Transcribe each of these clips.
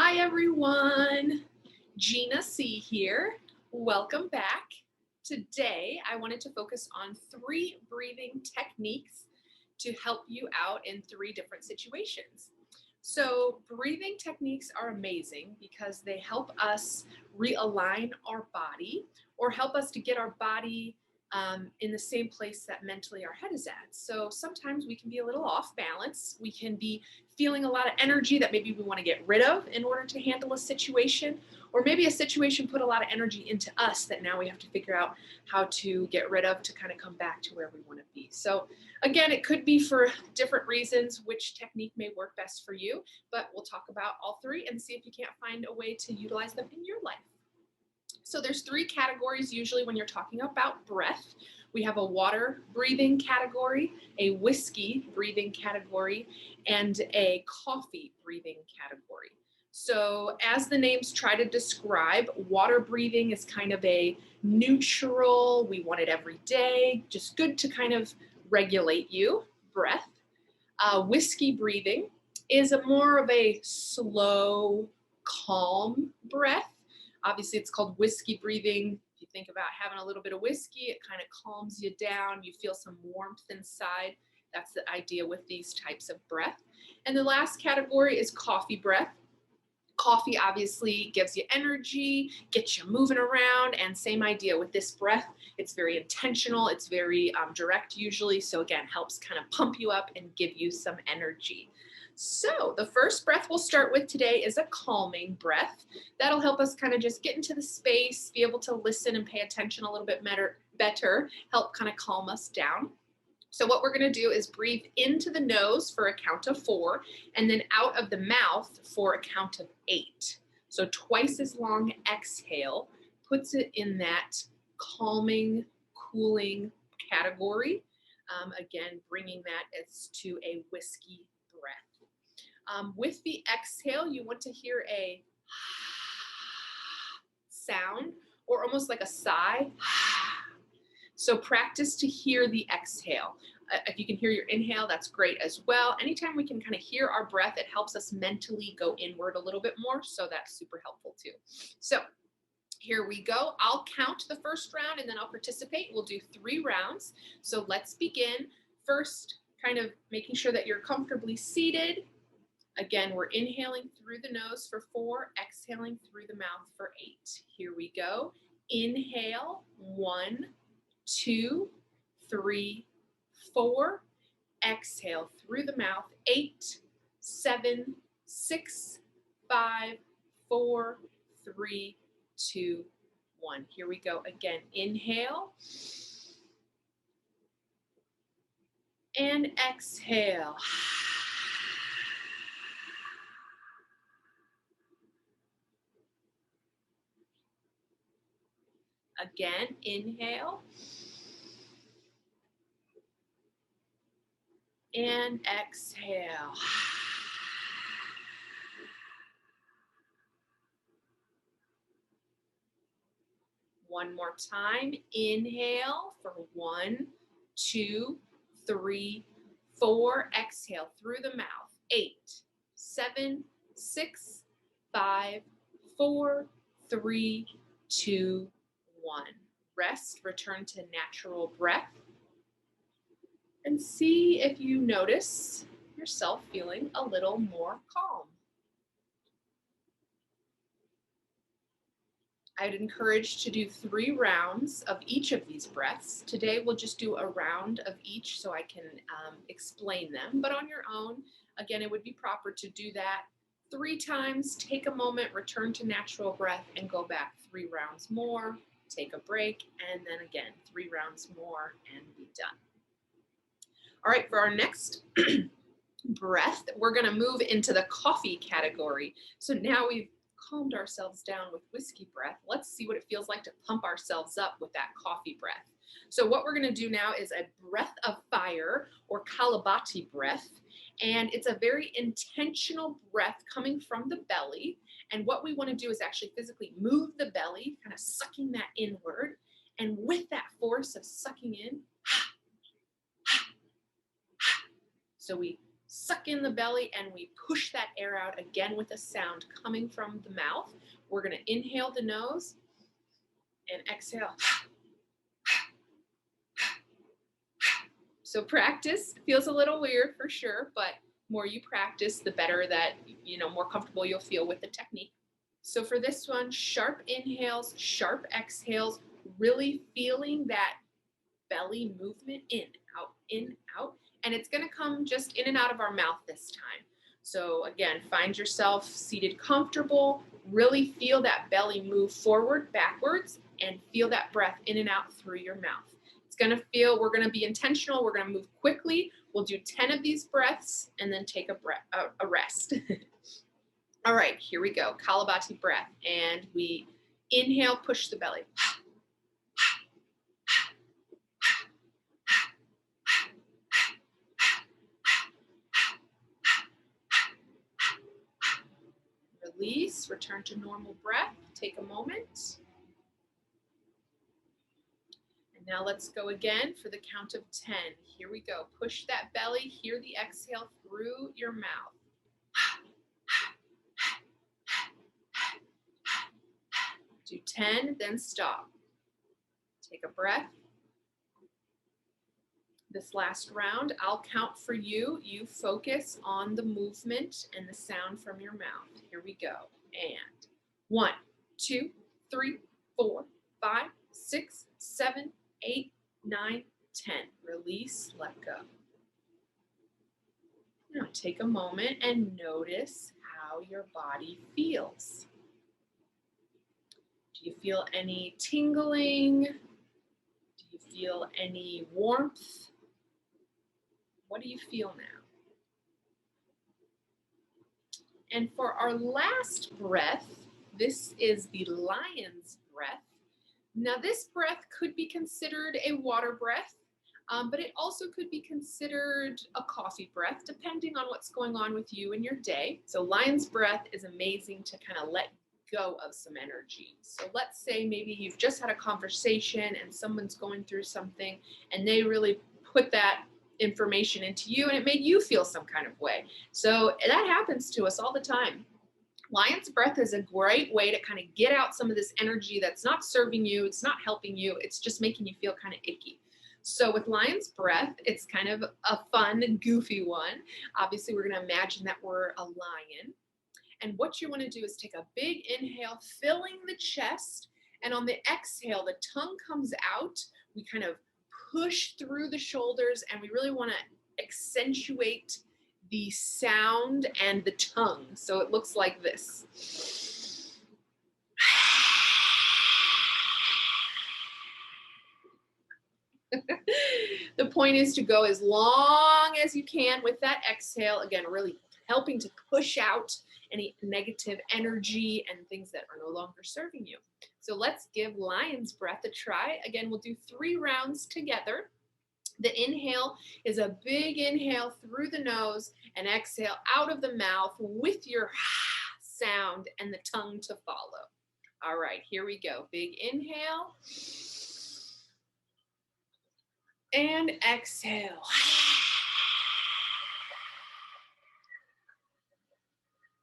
Hi everyone, Gina C here. Welcome back. Today I wanted to focus on 3 breathing techniques to help you out in 3 different situations. So breathing techniques are amazing because they help us realign our body or help us to get our body in the same place that mentally our head is at. So sometimes we can be a little off balance. We can be feeling a lot of energy that maybe we want to get rid of in order to handle a situation, or maybe a situation put a lot of energy into us that now we have to figure out how to get rid of to kind of come back to where we want to be. So again, it could be for different reasons which technique may work best for you, but we'll talk about all 3 and see if you can't find a way to utilize them in your life. So there's 3 categories usually when you're talking about breath. We have a water breathing category, a whiskey breathing category, and a coffee breathing category. So as the names try to describe, water breathing is kind of a neutral, we want it every day, just good to kind of regulate you, breath. Whiskey breathing is a more of a slow, calm breath. Obviously, it's called whiskey breathing. If you think about having a little bit of whiskey, it kind of calms you down. You feel some warmth inside. That's the idea with these types of breath. And the last category is coffee breath. Coffee obviously gives you energy, gets you moving around, and same idea with this breath. It's very intentional, it's very direct usually, so again, helps kind of pump you up and give you some energy. So the first breath we'll start with today is a calming breath. That'll help us kind of just get into the space, be able to listen and pay attention a little bit better, help kind of calm us down. So what we're going to do is breathe into the nose for a count of 4 and then out of the mouth for a count of 8. So twice as long exhale puts it in that calming, cooling category. Again, bringing that as to a whiskey breath. With the exhale, you want to hear a sound or almost like a sigh. So practice to hear the exhale. If you can hear your inhale, that's great as well. Anytime we can kind of hear our breath, it helps us mentally go inward a little bit more. So that's super helpful too. So here we go. I'll count the first round and then I'll participate. We'll do 3 rounds. So let's begin. First, kind of making sure that you're comfortably seated. Again, we're inhaling through the nose for 4, exhaling through the mouth for 8. Here we go. Inhale, 1, 2, 3, 4. Exhale through the mouth, 8, 7, 6, 5, 4, 3, 2, 1. Here we go again. Inhale and exhale. Again, inhale and exhale. One more time. Inhale for 1, 2, 3, 4. Exhale through the mouth. 8, 7, 6, 5, 4, 3, 2, 1. Rest, return to natural breath, and see if you notice yourself feeling a little more calm. I'd encourage to do 3 rounds of each of these breaths. Today we'll just do a round of each so I can explain them, but on your own, again, it would be proper to do that 3 times, take a moment, return to natural breath, and go back 3 rounds more, take a break, and then again, 3 rounds more, and be done. All right, for our next breath, we're gonna move into the coffee category. So now we've calmed ourselves down with whiskey breath. Let's see what it feels like to pump ourselves up with that coffee breath. So what we're gonna do now is a breath of fire or Kalabati breath. And it's a very intentional breath coming from the belly. And what we wanna do is actually physically move the belly, kind of sucking that inward. And with that force of sucking in, so we suck in the belly, and we push that air out again with a sound coming from the mouth. We're going to inhale the nose and exhale. So practice feels a little weird for sure, but more you practice, the better that, more comfortable you'll feel with the technique. So for this one, sharp inhales, sharp exhales, really feeling that belly movement in, out. And it's going to come just in and out of our mouth this time. So again, find yourself seated comfortable, really feel that belly move forward, backwards, and feel that breath in and out through your mouth. It's going to feel, we're going to be intentional, we're going to move quickly. We'll do 10 of these breaths and then take a rest. All right, here we go. Kalabati breath. And we inhale, push the belly. Release, return to normal breath. Take a moment. And now let's go again for the count of 10. Here we go. Push that belly. Hear the exhale through your mouth. Do 10, then stop. Take a breath. This last round, I'll count for you. You focus on the movement and the sound from your mouth. Here we go. And 1, 2, 3, 4, 5, 6, 7, 8, 9, 10. Release, let go. Now take a moment and notice how your body feels. Do you feel any tingling? Do you feel any warmth? What do you feel now? And for our last breath, this is the lion's breath. Now this breath could be considered a water breath, but it also could be considered a coffee breath, depending on what's going on with you in your day. So lion's breath is amazing to kind of let go of some energy. So let's say maybe you've just had a conversation and someone's going through something and they really put that information into you and it made you feel some kind of way. So that happens to us all the time. Lion's breath is a great way to kind of get out some of this energy that's not serving you, it's not helping you, it's just making you feel kind of icky. So with lion's breath, it's kind of a fun and goofy one. Obviously, we're going to imagine that we're a lion. And what you want to do is take a big inhale, filling the chest, and on the exhale, the tongue comes out. We kind of push through the shoulders, and we really want to accentuate the sound and the tongue. So it looks like this. The point is to go as long as you can with that exhale. Again, really helping to push out any negative energy and things that are no longer serving you. So let's give lion's breath a try. Again, we'll do 3 rounds together. The inhale is a big inhale through the nose and exhale out of the mouth with your sound and the tongue to follow. All right, here we go. Big inhale and exhale.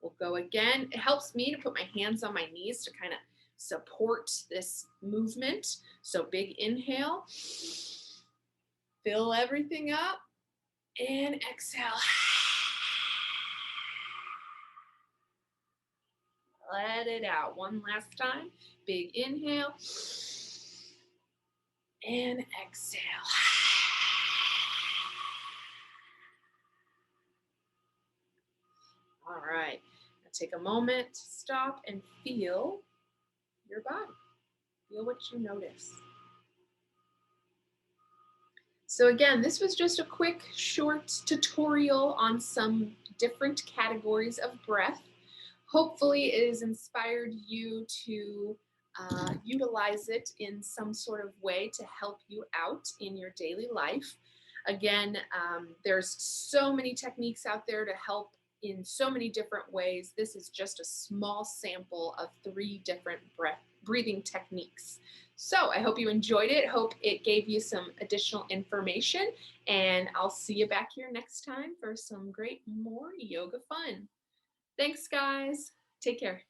We'll go again. It helps me to put my hands on my knees to kind of support this movement. So big inhale, fill everything up, and exhale. Let it out. One last time. Big inhale and exhale. All right. Now take a moment to stop and feel your body. Feel what you notice. So again, this was just a quick, short tutorial on some different categories of breath. Hopefully it has inspired you to utilize it in some sort of way to help you out in your daily life. Again, there's so many techniques out there to help in so many different ways. This is just a small sample of 3 different breathing techniques. So I hope you enjoyed it. Hope it gave you some additional information. And I'll see you back here next time for some great more yoga fun. Thanks, guys. Take care.